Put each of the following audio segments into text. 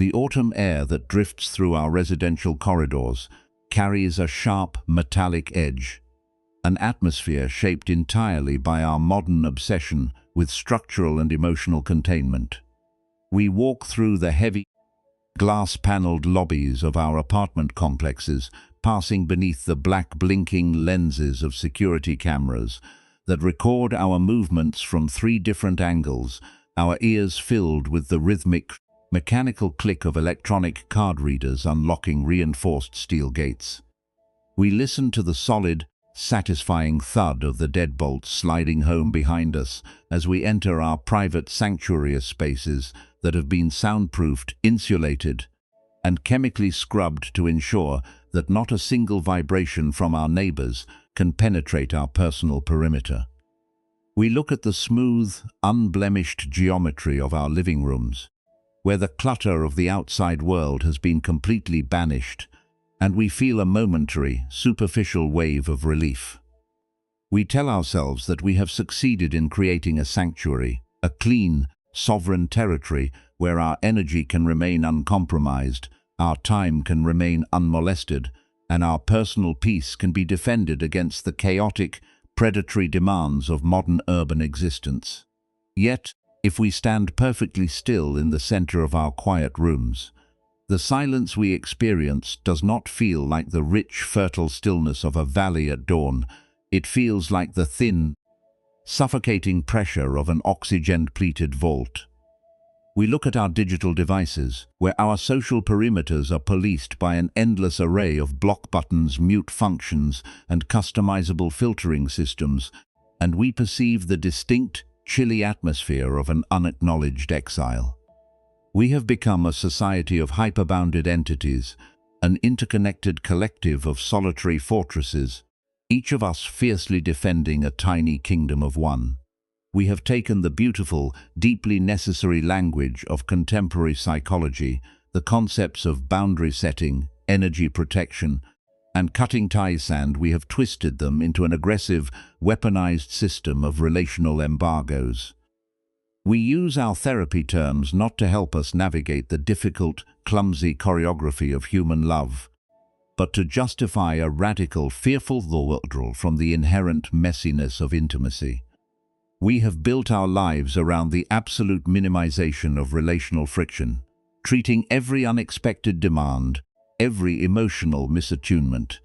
The autumn air that drifts through our residential corridors carries a sharp, metallic edge, an atmosphere shaped entirely by our modern obsession with structural and emotional containment. We walk through the heavy, glass-paneled lobbies of our apartment complexes, passing beneath the black blinking lenses of security cameras that record our movements from 3 different angles, our ears filled with the rhythmic, mechanical click of electronic card readers unlocking reinforced steel gates. We listen to the solid, satisfying thud of the deadbolts sliding home behind us as we enter our private sanctuary spaces that have been soundproofed, insulated, and chemically scrubbed to ensure that not a single vibration from our neighbors can penetrate our personal perimeter. We look at the smooth, unblemished geometry of our living rooms, where the clutter of the outside world has been completely banished, and we feel a momentary, superficial wave of relief. We tell ourselves that we have succeeded in creating a sanctuary, a clean, sovereign territory where our energy can remain uncompromised, our time can remain unmolested, and our personal peace can be defended against the chaotic, predatory demands of modern urban existence. Yet, if we stand perfectly still in the center of our quiet rooms, the silence we experience does not feel like the rich, fertile stillness of a valley at dawn. It feels like the thin, suffocating pressure of an oxygen-depleted vault. We look at our digital devices, where our social perimeters are policed by an endless array of block buttons, mute functions, and customizable filtering systems, and we perceive the distinct, chilly atmosphere of an unacknowledged exile. We have become a society of hyperbounded entities, an interconnected collective of solitary fortresses, each of us fiercely defending a tiny kingdom of one. We have taken the beautiful, deeply necessary language of contemporary psychology, the concepts of boundary setting, energy protection, and cutting tie sand. We have twisted them into an aggressive, weaponized system of relational embargoes. We use our therapy terms not to help us navigate the difficult, clumsy choreography of human love, but to justify a radical, fearful withdrawal from the inherent messiness of intimacy. We have built our lives around the absolute minimization of relational friction, treating every unexpected demand, every emotional misattunement,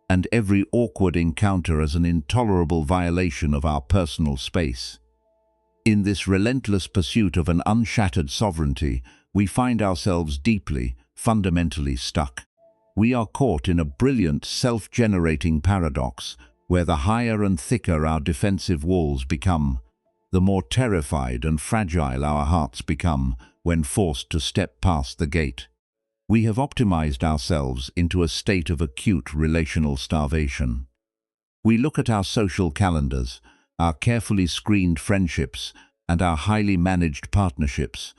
and every awkward encounter as an intolerable violation of our personal space. In this relentless pursuit of an unshattered sovereignty, we find ourselves deeply, fundamentally stuck. We are caught in a brilliant, self-generating paradox, where the higher and thicker our defensive walls become, the more terrified and fragile our hearts become when forced to step past the gate. We have optimized ourselves into a state of acute relational starvation. We look at our social calendars, our carefully screened friendships, and our highly managed partnerships,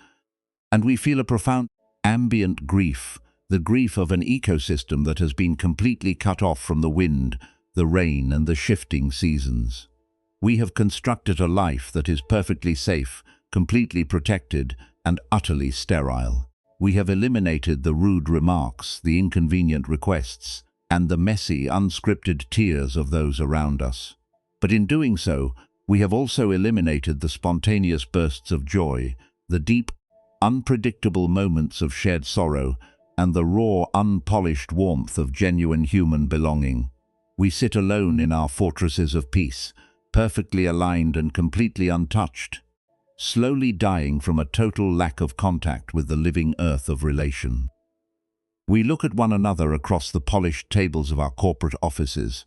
and we feel a profound ambient grief, the grief of an ecosystem that has been completely cut off from the wind, the rain, and the shifting seasons. We have constructed a life that is perfectly safe, completely protected, and utterly sterile. We have eliminated the rude remarks, the inconvenient requests, and the messy, unscripted tears of those around us. But in doing so, we have also eliminated the spontaneous bursts of joy, the deep, unpredictable moments of shared sorrow, and the raw, unpolished warmth of genuine human belonging. We sit alone in our fortresses of peace, perfectly aligned and completely untouched, slowly dying from a total lack of contact with the living earth of relation. We look at one another across the polished tables of our corporate offices,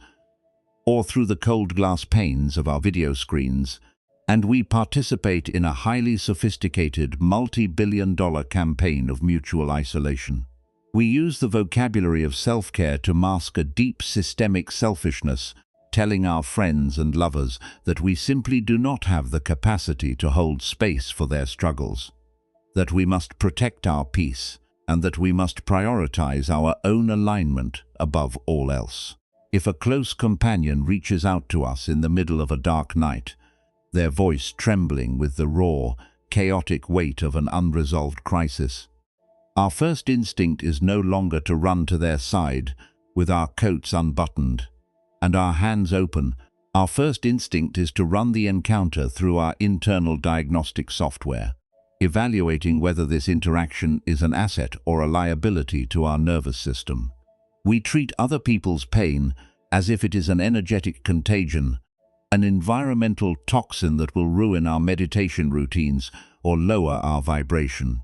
or through the cold glass panes of our video screens, and we participate in a highly sophisticated, multi-billion-dollar campaign of mutual isolation. We use the vocabulary of self-care to mask a deep systemic selfishness, telling our friends and lovers that we simply do not have the capacity to hold space for their struggles, that we must protect our peace, and that we must prioritize our own alignment above all else. If a close companion reaches out to us in the middle of a dark night, their voice trembling with the raw, chaotic weight of an unresolved crisis, Our first instinct is no longer to run to their side with our coats unbuttoned and our hands open. Our first instinct is to run the encounter through our internal diagnostic software, evaluating whether this interaction is an asset or a liability to our nervous system. We treat other people's pain as if it is an energetic contagion, an environmental toxin that will ruin our meditation routines or lower our vibration.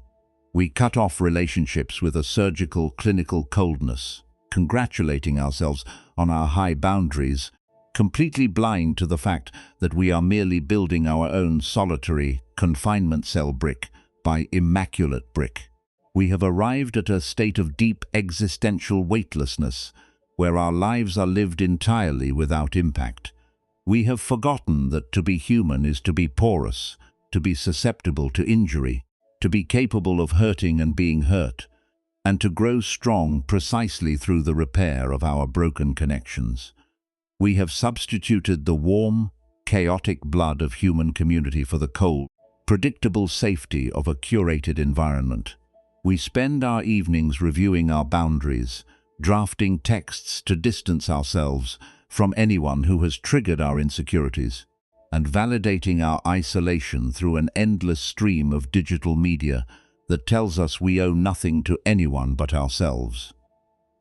We cut off relationships with a surgical, clinical coldness, congratulating ourselves on our high boundaries, completely blind to the fact that we are merely building our own solitary confinement cell brick by immaculate brick. We have arrived at a state of deep existential weightlessness, where our lives are lived entirely without impact. We have forgotten that to be human is to be porous, to be susceptible to injury, to be capable of hurting and being hurt, and to grow strong precisely through the repair of our broken connections. We have substituted the warm, chaotic blood of human community for the cold, predictable safety of a curated environment. We spend our evenings reviewing our boundaries, drafting texts to distance ourselves from anyone who has triggered our insecurities, and validating our isolation through an endless stream of digital media that tells us we owe nothing to anyone but ourselves.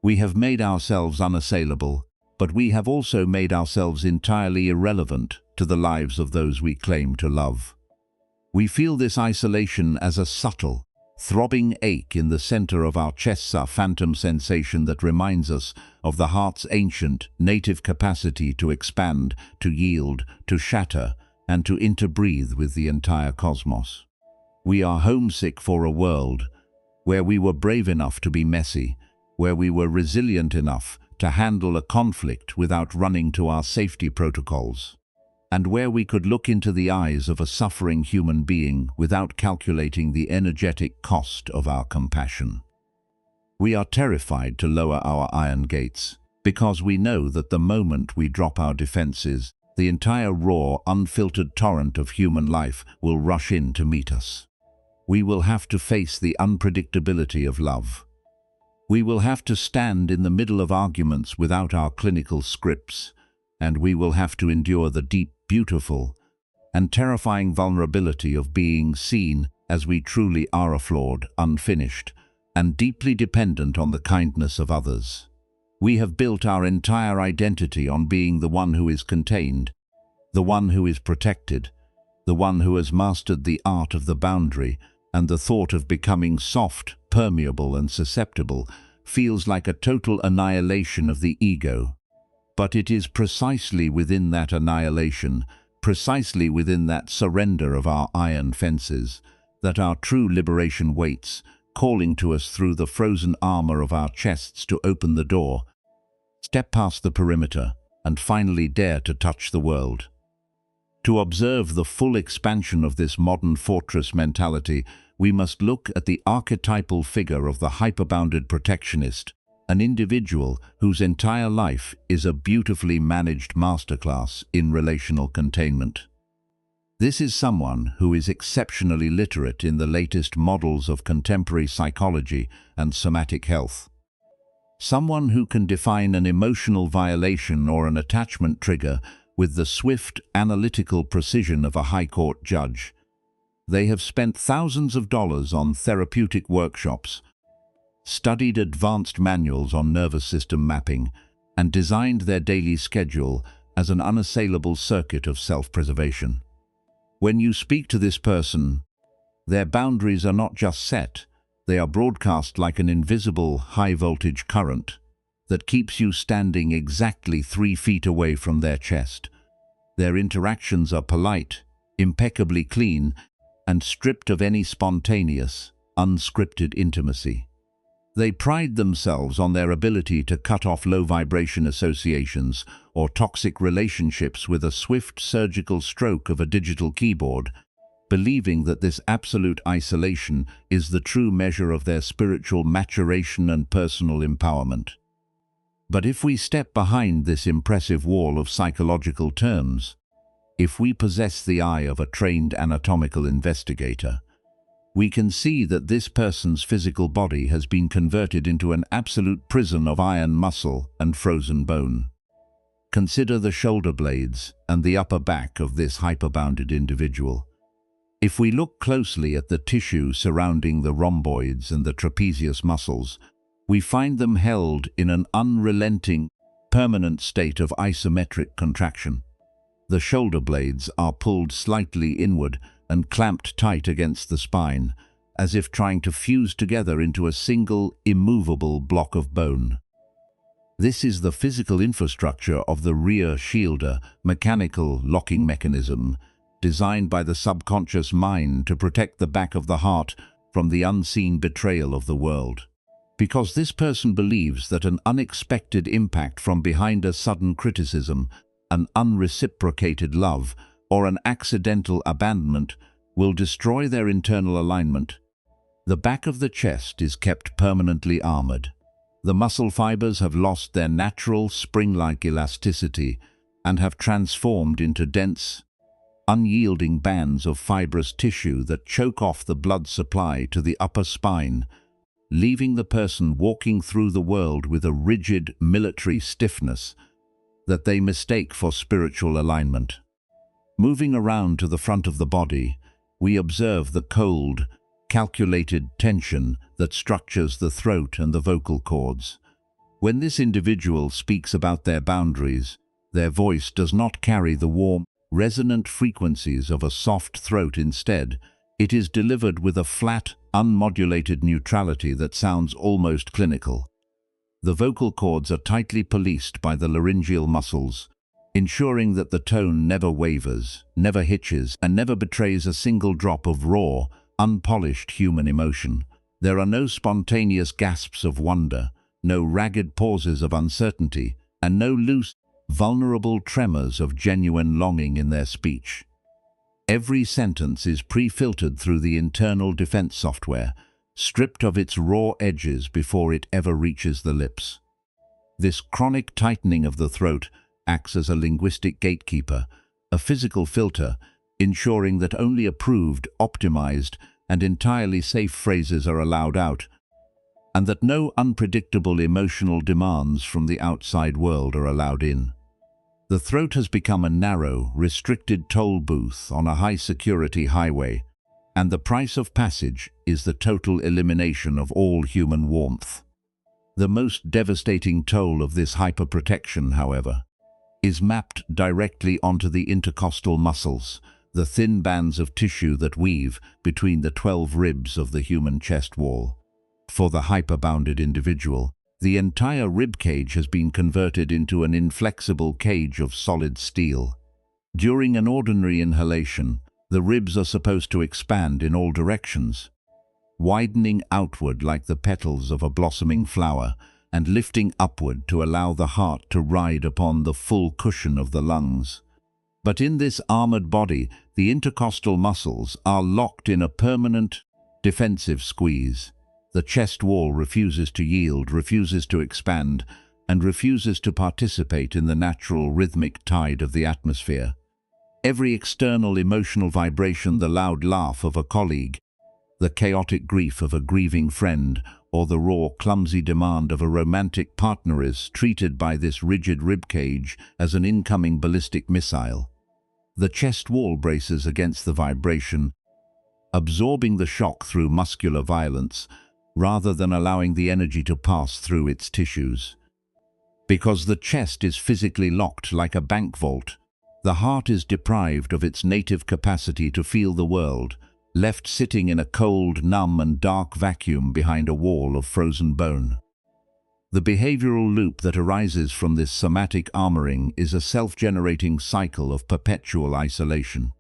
We have made ourselves unassailable, but we have also made ourselves entirely irrelevant to the lives of those we claim to love. We feel this isolation as a subtle, throbbing ache in the center of our chests, a phantom sensation that reminds us of the heart's ancient, native capacity to expand, to yield, to shatter, and to interbreathe with the entire cosmos. We are homesick for a world where we were brave enough to be messy, where we were resilient enough to handle a conflict without running to our safety protocols, and where we could look into the eyes of a suffering human being without calculating the energetic cost of our compassion. We are terrified to lower our iron gates, because we know that the moment we drop our defenses, the entire raw, unfiltered torrent of human life will rush in to meet us. We will have to face the unpredictability of love. We will have to stand in the middle of arguments without our clinical scripts, and we will have to endure the deep, beautiful, and terrifying vulnerability of being seen as we truly are, flawed, unfinished, and deeply dependent on the kindness of others. We have built our entire identity on being the one who is contained, the one who is protected, the one who has mastered the art of the boundary, and the thought of becoming soft, permeable, and susceptible feels like a total annihilation of the ego. But it is precisely within that annihilation, precisely within that surrender of our iron fences, that our true liberation waits, calling to us through the frozen armor of our chests to open the door, step past the perimeter, and finally dare to touch the world. To observe the full expansion of this modern fortress mentality, we must look at the archetypal figure of the hyperbounded protectionist, an individual whose entire life is a beautifully managed masterclass in relational containment. This is someone who is exceptionally literate in the latest models of contemporary psychology and somatic health. Someone who can define an emotional violation or an attachment trigger with the swift, analytical precision of a high court judge. They have spent thousands of dollars on therapeutic workshops, studied advanced manuals on nervous system mapping, and designed their daily schedule as an unassailable circuit of self-preservation. When you speak to this person, their boundaries are not just set, they are broadcast like an invisible high-voltage current that keeps you standing exactly 3 feet away from their chest. Their interactions are polite, impeccably clean, and stripped of any spontaneous, unscripted intimacy. They pride themselves on their ability to cut off low-vibration associations or toxic relationships with a swift surgical stroke of a digital keyboard, believing that this absolute isolation is the true measure of their spiritual maturation and personal empowerment. But if we step behind this impressive wall of psychological terms, if we possess the eye of a trained anatomical investigator, we can see that this person's physical body has been converted into an absolute prison of iron muscle and frozen bone. Consider the shoulder blades and the upper back of this hyperbounded individual. If we look closely at the tissue surrounding the rhomboids and the trapezius muscles, we find them held in an unrelenting, permanent state of isometric contraction. The shoulder blades are pulled slightly inward and clamped tight against the spine, as if trying to fuse together into a single, immovable block of bone. This is the physical infrastructure of the rear shielder, mechanical locking mechanism, designed by the subconscious mind to protect the back of the heart from the unseen betrayal of the world. Because this person believes that an unexpected impact from behind a sudden criticism, an unreciprocated love, or an accidental abandonment will destroy their internal alignment. The back of the chest is kept permanently armored. The muscle fibers have lost their natural spring-like elasticity and have transformed into dense, unyielding bands of fibrous tissue that choke off the blood supply to the upper spine, leaving the person walking through the world with a rigid military stiffness that they mistake for spiritual alignment. Moving around to the front of the body, we observe the cold, calculated tension that structures the throat and the vocal cords. When this individual speaks about their boundaries, their voice does not carry the warm, resonant frequencies of a soft throat. Instead, it is delivered with a flat, unmodulated neutrality that sounds almost clinical. The vocal cords are tightly policed by the laryngeal muscles, ensuring that the tone never wavers, never hitches, and never betrays a single drop of raw, unpolished human emotion. There are no spontaneous gasps of wonder, no ragged pauses of uncertainty, and no loose, vulnerable tremors of genuine longing in their speech. Every sentence is pre-filtered through the internal defense software, stripped of its raw edges before it ever reaches the lips. This chronic tightening of the throat acts as a linguistic gatekeeper, a physical filter, ensuring that only approved, optimized, and entirely safe phrases are allowed out, and that no unpredictable emotional demands from the outside world are allowed in. The throat has become a narrow, restricted toll booth on a high-security highway, and the price of passage is the total elimination of all human warmth. The most devastating toll of this hyperprotection, however, is mapped directly onto the intercostal muscles, the thin bands of tissue that weave between the 12 ribs of the human chest wall. For the hyperbounded individual, the entire rib cage has been converted into an inflexible cage of solid steel. During an ordinary inhalation, the ribs are supposed to expand in all directions, widening outward like the petals of a blossoming flower, and lifting upward to allow the heart to ride upon the full cushion of the lungs. But in this armored body, the intercostal muscles are locked in a permanent, defensive squeeze. The chest wall refuses to yield, refuses to expand, and refuses to participate in the natural rhythmic tide of the atmosphere. Every external emotional vibration, the loud laugh of a colleague, the chaotic grief of a grieving friend, or the raw, clumsy demand of a romantic partner is treated by this rigid ribcage as an incoming ballistic missile. The chest wall braces against the vibration, absorbing the shock through muscular violence, rather than allowing the energy to pass through its tissues. Because the chest is physically locked like a bank vault, the heart is deprived of its native capacity to feel the world, left sitting in a cold, numb and dark vacuum behind a wall of frozen bone. The behavioral loop that arises from this somatic armoring is a self-generating cycle of perpetual isolation.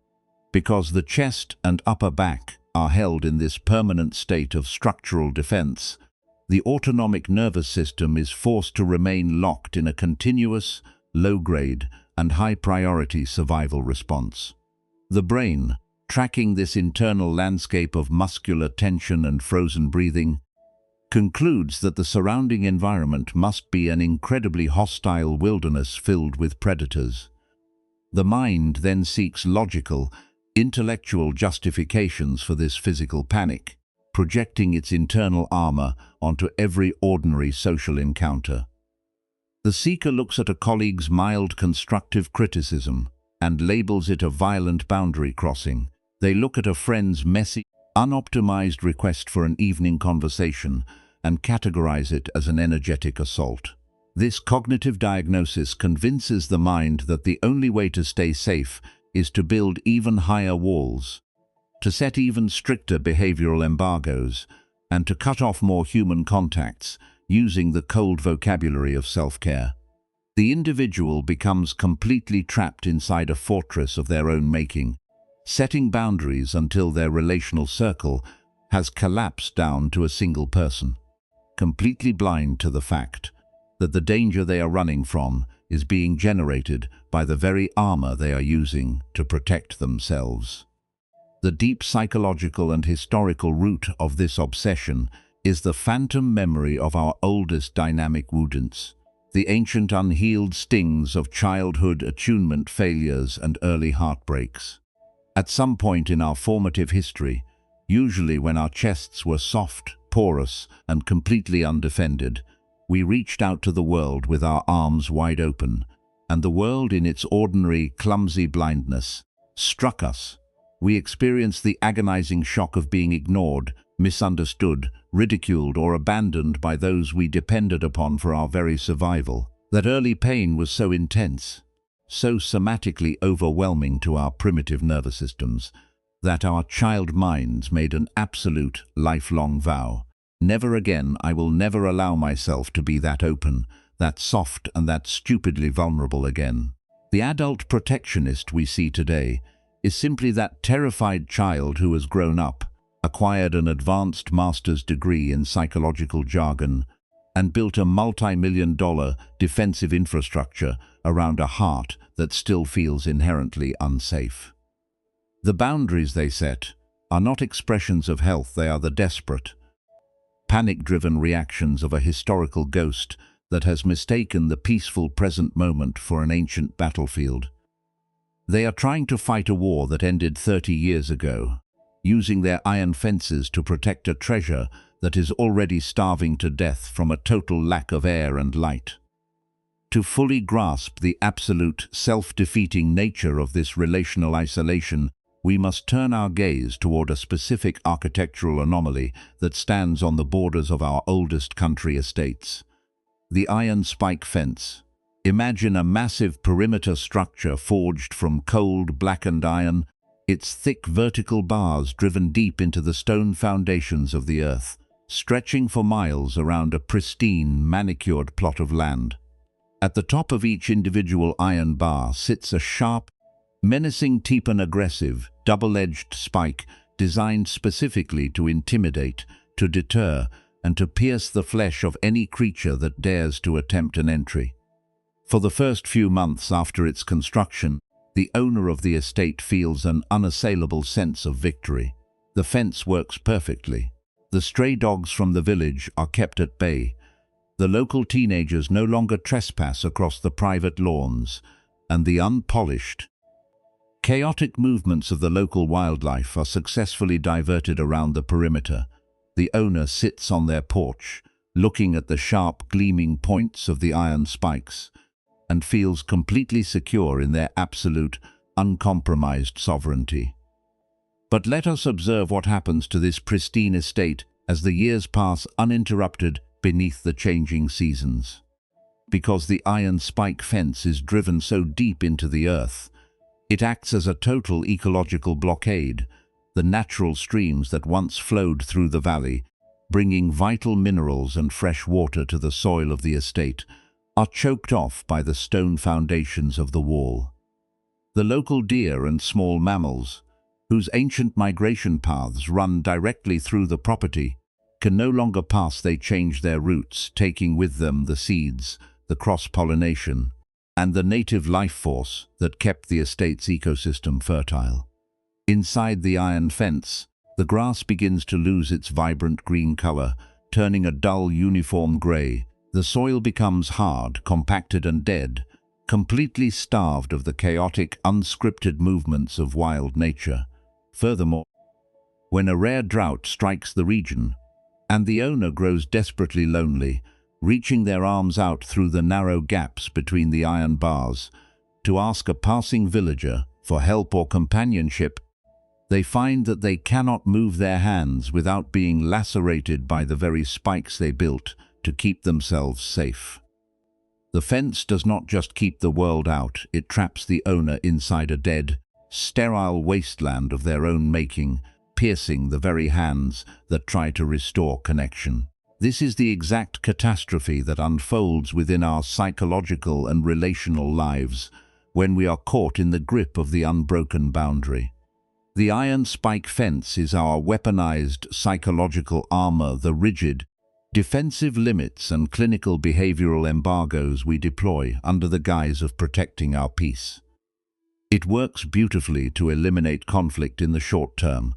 Because the chest and upper back are held in this permanent state of structural defense, the autonomic nervous system is forced to remain locked in a continuous, low-grade and high-priority survival response. The brain, tracking this internal landscape of muscular tension and frozen breathing, concludes that the surrounding environment must be an incredibly hostile wilderness filled with predators. The mind then seeks logical, intellectual justifications for this physical panic, projecting its internal armor onto every ordinary social encounter. The seeker looks at a colleague's mild constructive criticism and labels it a violent boundary crossing. They look at a friend's messy, unoptimized request for an evening conversation and categorize it as an energetic assault. This cognitive diagnosis convinces the mind that the only way to stay safe is to build even higher walls, to set even stricter behavioral embargoes, and to cut off more human contacts using the cold vocabulary of self-care. The individual becomes completely trapped inside a fortress of their own making, setting boundaries until their relational circle has collapsed down to a single person, completely blind to the fact that the danger they are running from is being generated by the very armor they are using to protect themselves. The deep psychological and historical root of this obsession is the phantom memory of our oldest dynamic wounds, the ancient unhealed stings of childhood attunement failures and early heartbreaks. At some point in our formative history, usually when our chests were soft, porous, and completely undefended, we reached out to the world with our arms wide open, and the world in its ordinary, clumsy blindness struck us. We experienced the agonizing shock of being ignored, misunderstood, ridiculed, or abandoned by those we depended upon for our very survival. That early pain was so intense, so somatically overwhelming to our primitive nervous systems, that our child minds made an absolute, lifelong vow. Never again, I will never allow myself to be that open, that soft, and that stupidly vulnerable again. The adult protectionist we see today is simply that terrified child who has grown up, acquired an advanced master's degree in psychological jargon, and built a multi-million-dollar defensive infrastructure around a heart that still feels inherently unsafe. The boundaries they set are not expressions of health, they are the desperate, panic-driven reactions of a historical ghost that has mistaken the peaceful present moment for an ancient battlefield. They are trying to fight a war that ended 30 years ago, using their iron fences to protect a treasure that is already starving to death from a total lack of air and light. To fully grasp the absolute, self-defeating nature of this relational isolation, we must turn our gaze toward a specific architectural anomaly that stands on the borders of our oldest country estates: the iron spike fence. Imagine a massive perimeter structure forged from cold, blackened iron, its thick vertical bars driven deep into the stone foundations of the earth, stretching for miles around a pristine, manicured plot of land. At the top of each individual iron bar sits a sharp, menacing, aggressive, double-edged spike designed specifically to intimidate, to deter, and to pierce the flesh of any creature that dares to attempt an entry. For the first few months after its construction, the owner of the estate feels an unassailable sense of victory. The fence works perfectly. The stray dogs from the village are kept at bay. The local teenagers no longer trespass across the private lawns, and the unpolished, chaotic movements of the local wildlife are successfully diverted around the perimeter. The owner sits on their porch, looking at the sharp, gleaming points of the iron spikes, and feels completely secure in their absolute, uncompromised sovereignty. But let us observe what happens to this pristine estate as the years pass uninterrupted beneath the changing seasons. Because the iron spike fence is driven so deep into the earth, it acts as a total ecological blockade. The natural streams that once flowed through the valley, bringing vital minerals and fresh water to the soil of the estate, are choked off by the stone foundations of the wall. The local deer and small mammals, whose ancient migration paths run directly through the property, can no longer pass. They change their routes, taking with them the seeds, the cross-pollination, and the native life force that kept the estate's ecosystem fertile. Inside the iron fence, the grass begins to lose its vibrant green color, turning a dull, uniform gray. The soil becomes hard, compacted and dead, completely starved of the chaotic, unscripted movements of wild nature. Furthermore, when a rare drought strikes the region, and the owner grows desperately lonely, reaching their arms out through the narrow gaps between the iron bars to ask a passing villager for help or companionship, they find that they cannot move their hands without being lacerated by the very spikes they built to keep themselves safe. The fence does not just keep the world out, it traps the owner inside a dead, sterile wasteland of their own making, piercing the very hands that try to restore connection. This is the exact catastrophe that unfolds within our psychological and relational lives when we are caught in the grip of the unbroken boundary. The iron spike fence is our weaponized psychological armor, the rigid, defensive limits and clinical behavioral embargoes we deploy under the guise of protecting our peace. It works beautifully to eliminate conflict in the short term,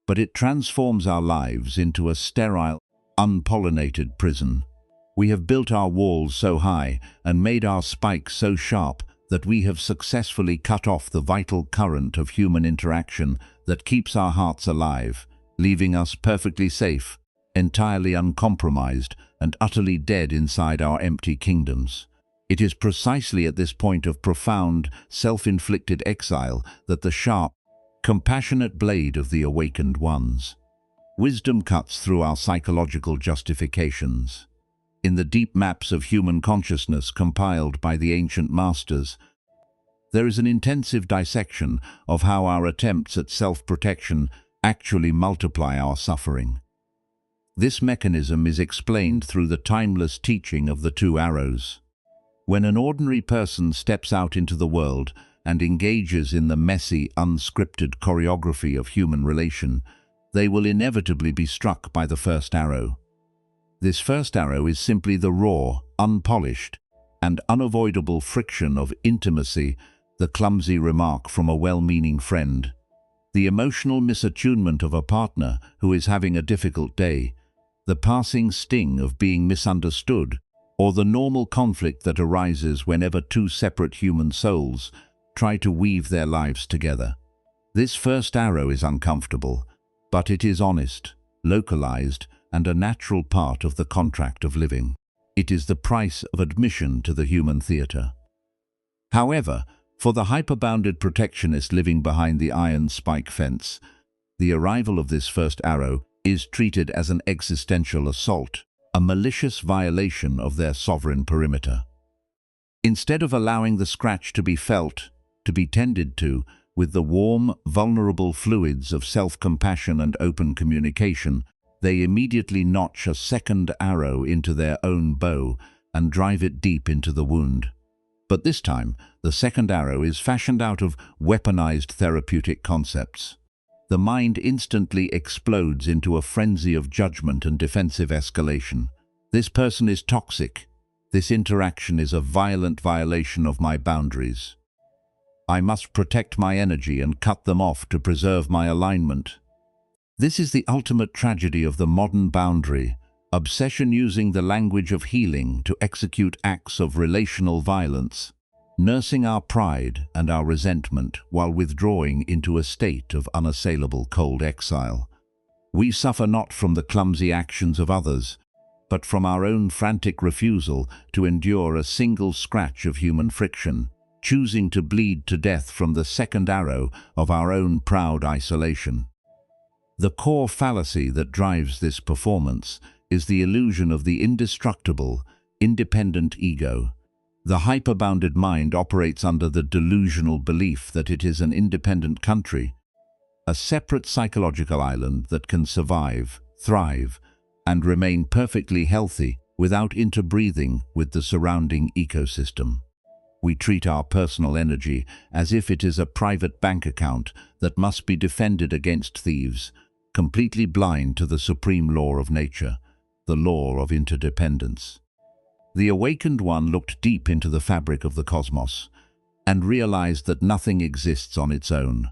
but it transforms our lives into a sterile, unpollinated prison. We have built our walls so high and made our spikes so sharp that we have successfully cut off the vital current of human interaction that keeps our hearts alive, leaving us perfectly safe, entirely uncompromised, and utterly dead inside our empty kingdoms. It is precisely at this point of profound, self-inflicted exile that the sharp, compassionate blade of the awakened ones. Wisdom cuts through our psychological justifications. In the deep maps of human consciousness compiled by the ancient masters, there is an intensive dissection of how our attempts at self-protection actually multiply our suffering. This mechanism is explained through the timeless teaching of the two arrows. When an ordinary person steps out into the world and engages in the messy, unscripted choreography of human relation, they will inevitably be struck by the first arrow. This first arrow is simply the raw, unpolished, and unavoidable friction of intimacy, the clumsy remark from a well-meaning friend, the emotional misattunement of a partner who is having a difficult day, the passing sting of being misunderstood, or the normal conflict that arises whenever two separate human souls try to weave their lives together. This first arrow is uncomfortable, but it is honest, localized, and a natural part of the contract of living. It is the price of admission to the human theater. However, for the hyperbounded protectionist living behind the iron spike fence, the arrival of this first arrow is treated as an existential assault, a malicious violation of their sovereign perimeter. Instead of allowing the scratch to be felt, to be tended to, with the warm, vulnerable fluids of self-compassion and open communication, they immediately notch a second arrow into their own bow and drive it deep into the wound. But this time, the second arrow is fashioned out of weaponized therapeutic concepts. The mind instantly explodes into a frenzy of judgment and defensive escalation. This person is toxic. This interaction is a violent violation of my boundaries. I must protect my energy and cut them off to preserve my alignment. This is the ultimate tragedy of the modern boundary, obsession using the language of healing to execute acts of relational violence, nursing our pride and our resentment while withdrawing into a state of unassailable cold exile. We suffer not from the clumsy actions of others, but from our own frantic refusal to endure a single scratch of human friction, choosing to bleed to death from the second arrow of our own proud isolation. The core fallacy that drives this performance is the illusion of the indestructible, independent ego. The hyperbounded mind operates under the delusional belief that it is an independent country, a separate psychological island that can survive, thrive, and remain perfectly healthy without interbreathing with the surrounding ecosystem. We treat our personal energy as if it is a private bank account that must be defended against thieves, completely blind to the supreme law of nature, the law of interdependence. The awakened one looked deep into the fabric of the cosmos and realized that nothing exists on its own.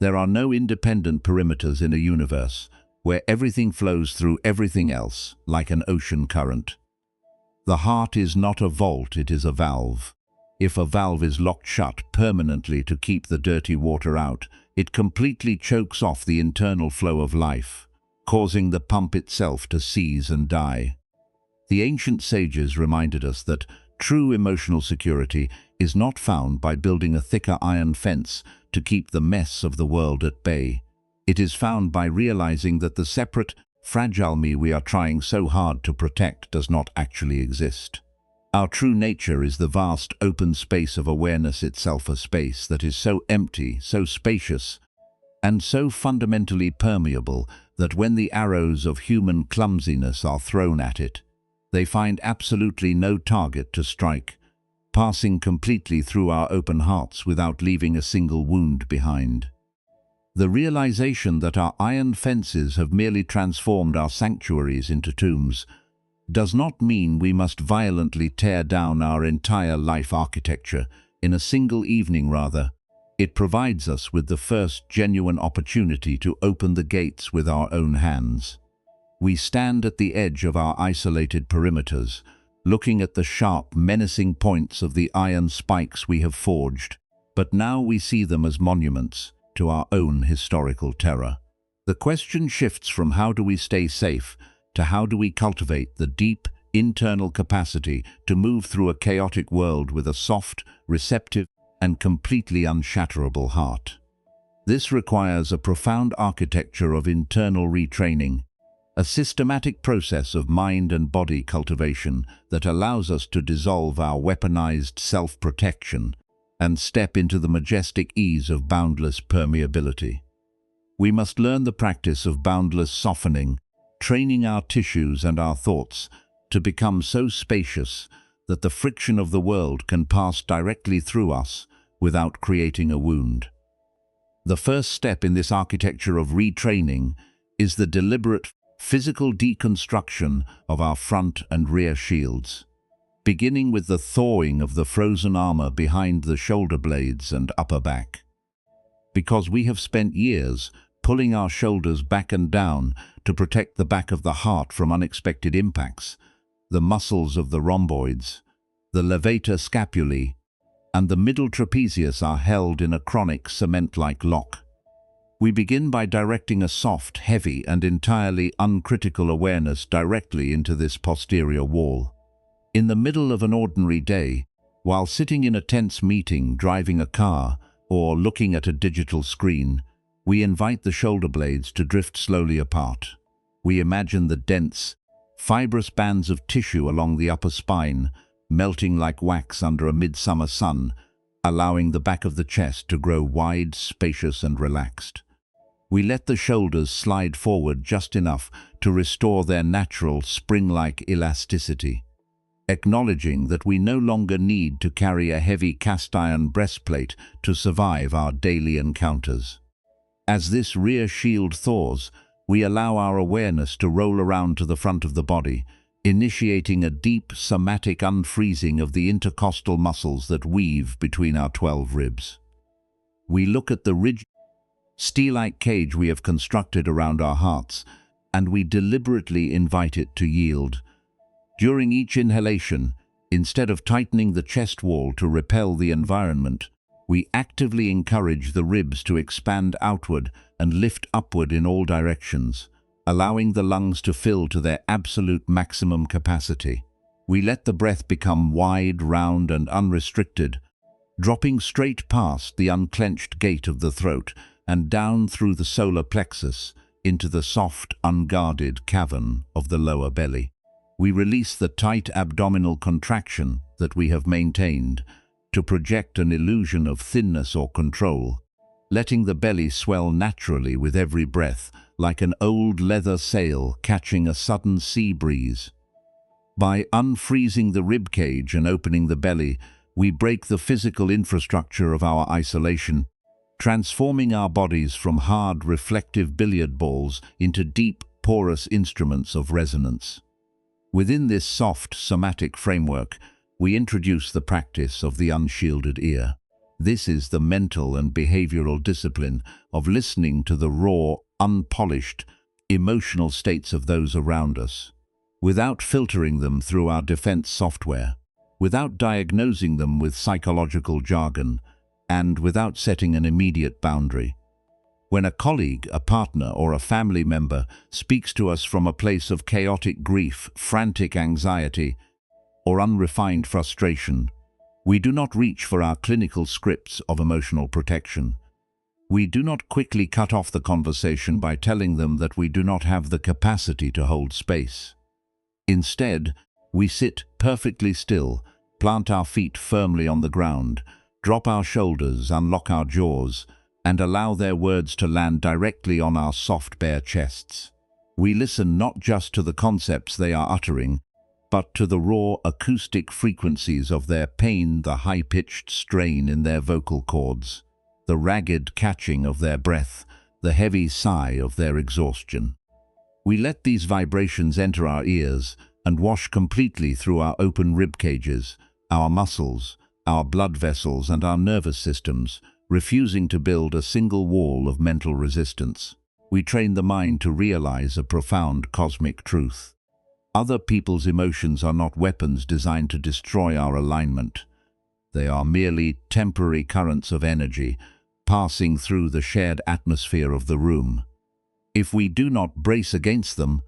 There are no independent perimeters in a universe where everything flows through everything else like an ocean current. The heart is not a vault, it is a valve. If a valve is locked shut permanently to keep the dirty water out, it completely chokes off the internal flow of life, causing the pump itself to seize and die. The ancient sages reminded us that true emotional security is not found by building a thicker iron fence to keep the mess of the world at bay. It is found by realizing that the separate, fragile me we are trying so hard to protect does not actually exist. Our true nature is the vast open space of awareness itself, a space that is so empty, so spacious, and so fundamentally permeable that when the arrows of human clumsiness are thrown at it, they find absolutely no target to strike, passing completely through our open hearts without leaving a single wound behind. The realization that our iron fences have merely transformed our sanctuaries into tombs does not mean we must violently tear down our entire life architecture in a single evening. Rather, it provides us with the first genuine opportunity to open the gates with our own hands. We stand at the edge of our isolated perimeters, looking at the sharp, menacing points of the iron spikes we have forged, but now we see them as monuments to our own historical terror. The question shifts from how do we stay safe to how do we cultivate the deep, internal capacity to move through a chaotic world with a soft, receptive, and completely unshatterable heart. This requires a profound architecture of internal retraining, a systematic process of mind and body cultivation that allows us to dissolve our weaponized self-protection and step into the majestic ease of boundless permeability. We must learn the practice of boundless softening, training our tissues and our thoughts to become so spacious that the friction of the world can pass directly through us without creating a wound. The first step in this architecture of retraining is the deliberate physical deconstruction of our front and rear shields, beginning with the thawing of the frozen armor behind the shoulder blades and upper back. Because we have spent years pulling our shoulders back and down to protect the back of the heart from unexpected impacts, the muscles of the rhomboids, the levator scapulae, and the middle trapezius are held in a chronic cement-like lock. We begin by directing a soft, heavy, and entirely uncritical awareness directly into this posterior wall. In the middle of an ordinary day, while sitting in a tense meeting, driving a car, or looking at a digital screen, we invite the shoulder blades to drift slowly apart. We imagine the dense, fibrous bands of tissue along the upper spine melting like wax under a midsummer sun, allowing the back of the chest to grow wide, spacious, and relaxed. We let the shoulders slide forward just enough to restore their natural, spring-like elasticity, acknowledging that we no longer need to carry a heavy cast-iron breastplate to survive our daily encounters. As this rear shield thaws, we allow our awareness to roll around to the front of the body, initiating a deep, somatic unfreezing of the intercostal muscles that weave between our 12 ribs. We look at the rigid, steel-like cage we have constructed around our hearts, and we deliberately invite it to yield. During each inhalation, instead of tightening the chest wall to repel the environment, we actively encourage the ribs to expand outward and lift upward in all directions, allowing the lungs to fill to their absolute maximum capacity. We let the breath become wide, round, and unrestricted, dropping straight past the unclenched gate of the throat and down through the solar plexus into the soft, unguarded cavern of the lower belly. We release the tight abdominal contraction that we have maintained to project an illusion of thinness or control, letting the belly swell naturally with every breath, like an old leather sail catching a sudden sea breeze. By unfreezing the rib cage and opening the belly, we break the physical infrastructure of our isolation, transforming our bodies from hard, reflective billiard balls into deep, porous instruments of resonance. Within this soft, somatic framework, we introduce the practice of the unshielded ear. This is the mental and behavioral discipline of listening to the raw, unpolished, emotional states of those around us, without filtering them through our defense software. without diagnosing them with psychological jargon, and without setting an immediate boundary. When a colleague, a partner, or a family member speaks to us from a place of chaotic grief, frantic anxiety, or unrefined frustration, we do not reach for our clinical scripts of emotional protection. We do not quickly cut off the conversation by telling them that we do not have the capacity to hold space. Instead, we sit perfectly still, plant our feet firmly on the ground, drop our shoulders, unlock our jaws, and allow their words to land directly on our soft, bare chests. We listen not just to the concepts they are uttering, but to the raw acoustic frequencies of their pain, the high-pitched strain in their vocal cords, the ragged catching of their breath, the heavy sigh of their exhaustion. We let these vibrations enter our ears and wash completely through our open rib cages, our muscles, our blood vessels, and our nervous systems, refusing to build a single wall of mental resistance. We train the mind to realize a profound cosmic truth. Other people's emotions are not weapons designed to destroy our alignment. They are merely temporary currents of energy passing through the shared atmosphere of the room. If we do not brace against them,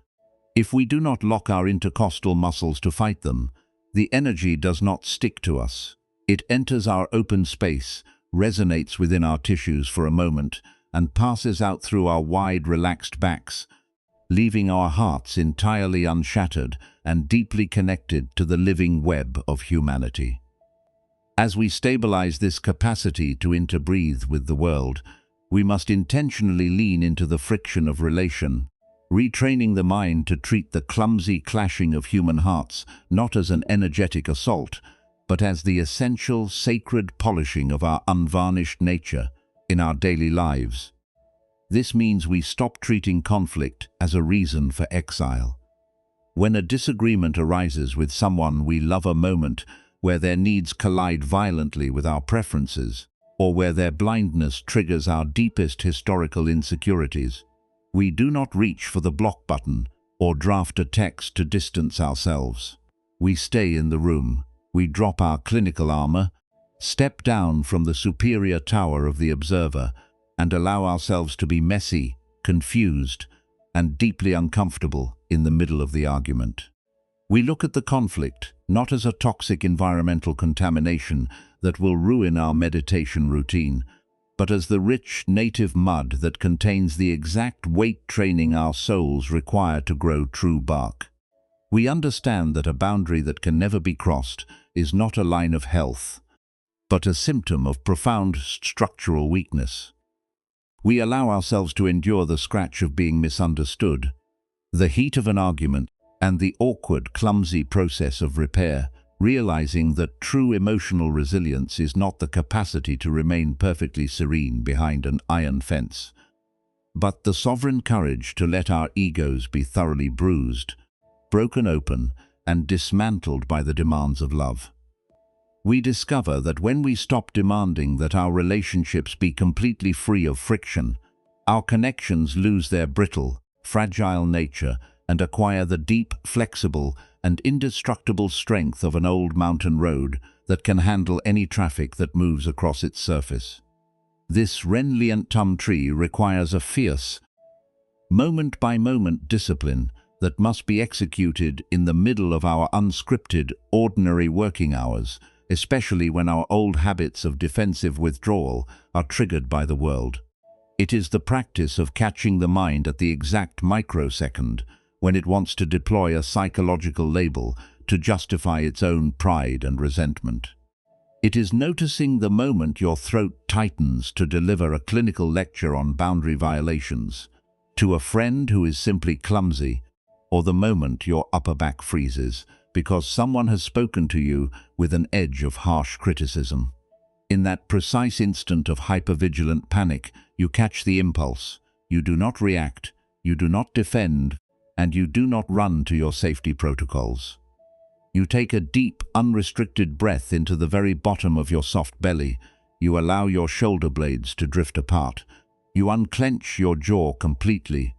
if we do not lock our intercostal muscles to fight them, the energy does not stick to us. It enters our open space, resonates within our tissues for a moment, and passes out through our wide, relaxed backs, leaving our hearts entirely unshattered and deeply connected to the living web of humanity. As we stabilize this capacity to interbreathe with the world, we must intentionally lean into the friction of relation, retraining the mind to treat the clumsy clashing of human hearts not as an energetic assault, but as the essential, sacred polishing of our unvarnished nature in our daily lives. This means we stop treating conflict as a reason for exile. When a disagreement arises with someone we love, a moment where their needs collide violently with our preferences, or where their blindness triggers our deepest historical insecurities, we do not reach for the block button or draft a text to distance ourselves. We stay in the room. We drop our clinical armor, step down from the superior tower of the observer, and allow ourselves to be messy, confused, and deeply uncomfortable in the middle of the argument. We look at the conflict not as a toxic environmental contamination that will ruin our meditation routine, but as the rich native mud that contains the exact weight training our souls require to grow true bark. We understand that a boundary that can never be crossed is not a line of health, but a symptom of profound structural weakness. We allow ourselves to endure the scratch of being misunderstood, the heat of an argument, and the awkward, clumsy process of repair, realizing that true emotional resilience is not the capacity to remain perfectly serene behind an iron fence, but the sovereign courage to let our egos be thoroughly bruised, broken open, and dismantled by the demands of love. We discover that when we stop demanding that our relationships be completely free of friction, our connections lose their brittle, fragile nature and acquire the deep, flexible, and indestructible strength of an old mountain road that can handle any traffic that moves across its surface. This renlient tum tree requires a fierce, moment-by-moment discipline that must be executed in the middle of our unscripted, ordinary working hours, especially when our old habits of defensive withdrawal are triggered by the world. It is the practice of catching the mind at the exact microsecond when it wants to deploy a psychological label to justify its own pride and resentment. It is noticing the moment your throat tightens to deliver a clinical lecture on boundary violations to a friend who is simply clumsy, or the moment your upper back freezes because someone has spoken to you with an edge of harsh criticism. In that precise instant of hypervigilant panic, you catch the impulse. You do not react, you do not defend, and you do not run to your safety protocols. You take a deep, unrestricted breath into the very bottom of your soft belly. You allow your shoulder blades to drift apart. You unclench your jaw completely,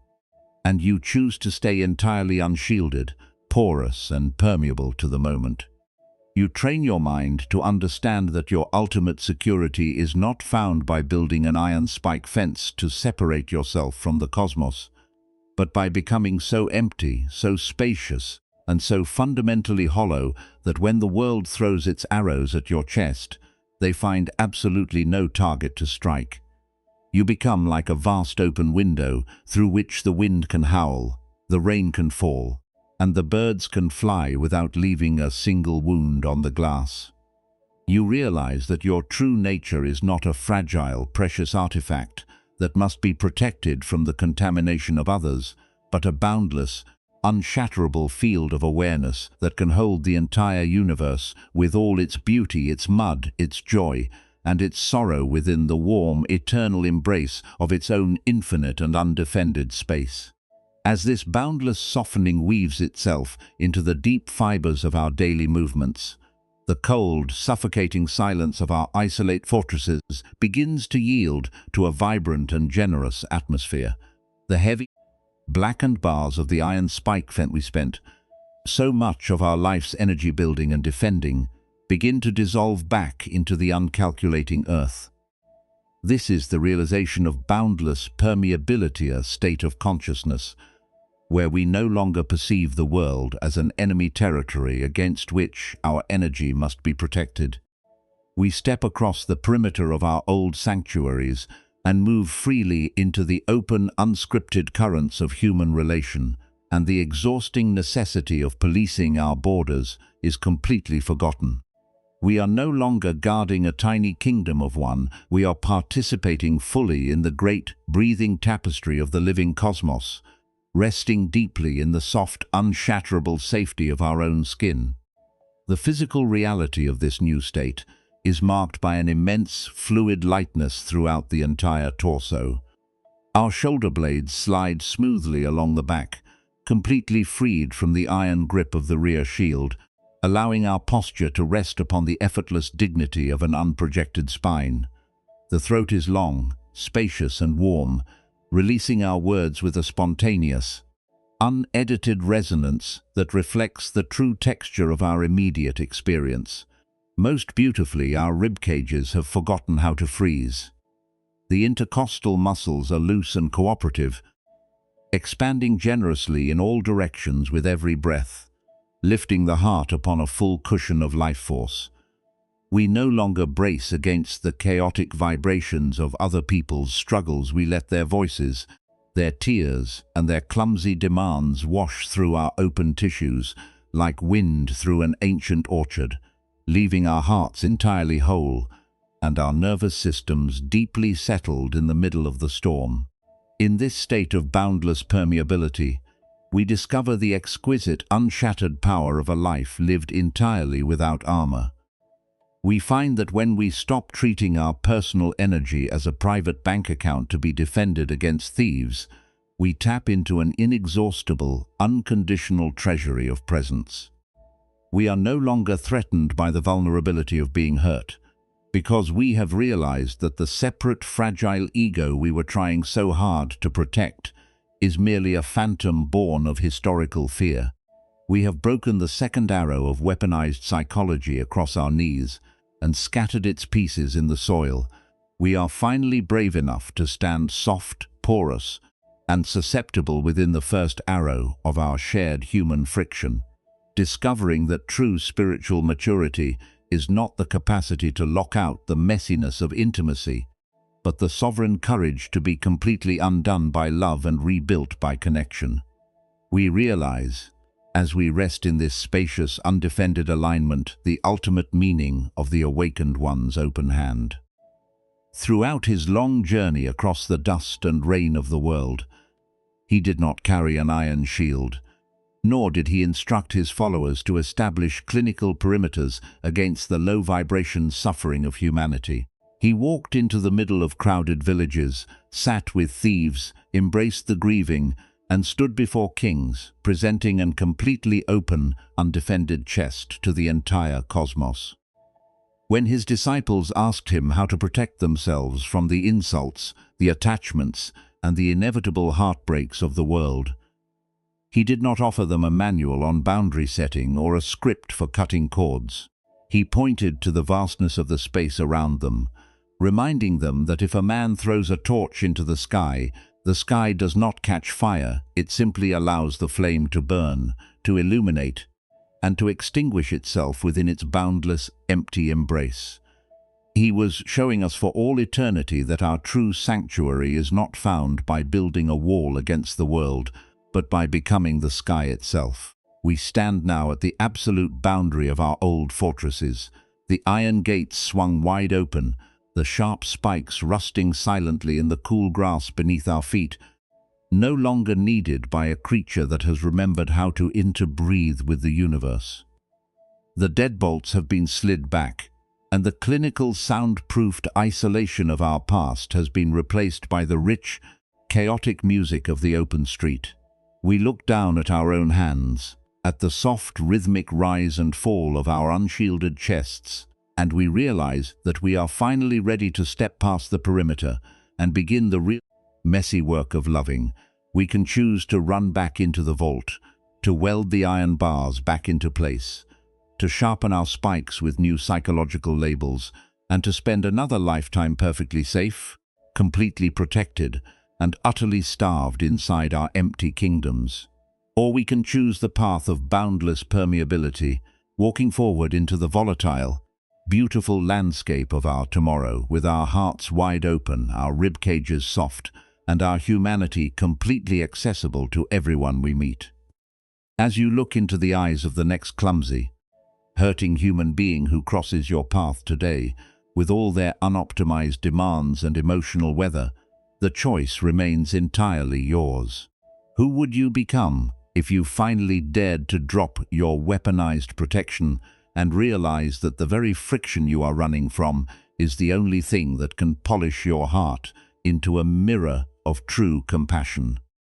and you choose to stay entirely unshielded, porous and permeable to the moment. You train your mind to understand that your ultimate security is not found by building an iron spike fence to separate yourself from the cosmos, but by becoming so empty, so spacious, and so fundamentally hollow that when the world throws its arrows at your chest, they find absolutely no target to strike. You become like a vast open window through which the wind can howl, the rain can fall, and the birds can fly without leaving a single wound on the glass. You realize that your true nature is not a fragile, precious artifact that must be protected from the contamination of others, but a boundless, unshatterable field of awareness that can hold the entire universe with all its beauty, its mud, its joy, and its sorrow within the warm, eternal embrace of its own infinite and undefended space. As this boundless softening weaves itself into the deep fibers of our daily movements, the cold, suffocating silence of our isolate fortresses begins to yield to a vibrant and generous atmosphere. The heavy, blackened bars of the iron spike fence we spent so much of our life's energy building and defending begin to dissolve back into the uncalculating earth. This is the realization of boundless permeability, a state of consciousness where we no longer perceive the world as an enemy territory against which our energy must be protected. We step across the perimeter of our old sanctuaries and move freely into the open, unscripted currents of human relation, and the exhausting necessity of policing our borders is completely forgotten. We are no longer guarding a tiny kingdom of one, we are participating fully in the great, breathing tapestry of the living cosmos, resting deeply in the soft, unshatterable safety of our own skin. The physical reality of this new state is marked by an immense, fluid lightness throughout the entire torso. Our shoulder blades slide smoothly along the back, completely freed from the iron grip of the rear shield, allowing our posture to rest upon the effortless dignity of an unprojected spine. The throat is long, spacious and warm, releasing our words with a spontaneous, unedited resonance that reflects the true texture of our immediate experience. Most beautifully, our rib cages have forgotten how to freeze. The intercostal muscles are loose and cooperative, expanding generously in all directions with every breath, lifting the heart upon a full cushion of life force. We no longer brace against the chaotic vibrations of other people's struggles. We let their voices, their tears, and their clumsy demands wash through our open tissues like wind through an ancient orchard, leaving our hearts entirely whole and our nervous systems deeply settled in the middle of the storm. In this state of boundless permeability, we discover the exquisite, unshattered power of a life lived entirely without armor. We find that when we stop treating our personal energy as a private bank account to be defended against thieves, we tap into an inexhaustible, unconditional treasury of presence. We are no longer threatened by the vulnerability of being hurt, because we have realized that the separate, fragile ego we were trying so hard to protect is merely a phantom born of historical fear. We have broken the second arrow of weaponized psychology across our knees and scattered its pieces in the soil. We are finally brave enough to stand soft, porous, and susceptible within the first arrow of our shared human friction, discovering that true spiritual maturity is not the capacity to lock out the messiness of intimacy, but the sovereign courage to be completely undone by love and rebuilt by connection. We realize, as we rest in this spacious, undefended alignment, the ultimate meaning of the awakened one's open hand. Throughout his long journey across the dust and rain of the world, he did not carry an iron shield, nor did he instruct his followers to establish clinical perimeters against the low-vibration suffering of humanity. He walked into the middle of crowded villages, sat with thieves, embraced the grieving, and stood before kings, presenting an completely open, undefended chest to the entire cosmos. When his disciples asked him how to protect themselves from the insults, the attachments, and the inevitable heartbreaks of the world, he did not offer them a manual on boundary setting or a script for cutting cords. He pointed to the vastness of the space around them, reminding them that if a man throws a torch into the sky does not catch fire, it simply allows the flame to burn, to illuminate, and to extinguish itself within its boundless, empty embrace. He was showing us for all eternity that our true sanctuary is not found by building a wall against the world, but by becoming the sky itself. We stand now at the absolute boundary of our old fortresses. The iron gates swung wide open, the sharp spikes rusting silently in the cool grass beneath our feet, no longer needed by a creature that has remembered how to interbreathe with the universe. The deadbolts have been slid back, and the clinical soundproofed isolation of our past has been replaced by the rich, chaotic music of the open street. We look down at our own hands, at the soft rhythmic rise and fall of our unshielded chests, and we realize that we are finally ready to step past the perimeter and begin the real messy work of loving. We can choose to run back into the vault, to weld the iron bars back into place, to sharpen our spikes with new psychological labels, and to spend another lifetime perfectly safe, completely protected, and utterly starved inside our empty kingdoms. Or we can choose the path of boundless permeability, walking forward into the volatile, beautiful landscape of our tomorrow, with our hearts wide open, our rib cages soft, and our humanity completely accessible to everyone we meet. As you look into the eyes of the next clumsy, hurting human being who crosses your path today, with all their unoptimized demands and emotional weather, the choice remains entirely yours. Who would you become if you finally dared to drop your weaponized protection and realize that the very friction you are running from is the only thing that can polish your heart into a mirror of true compassion?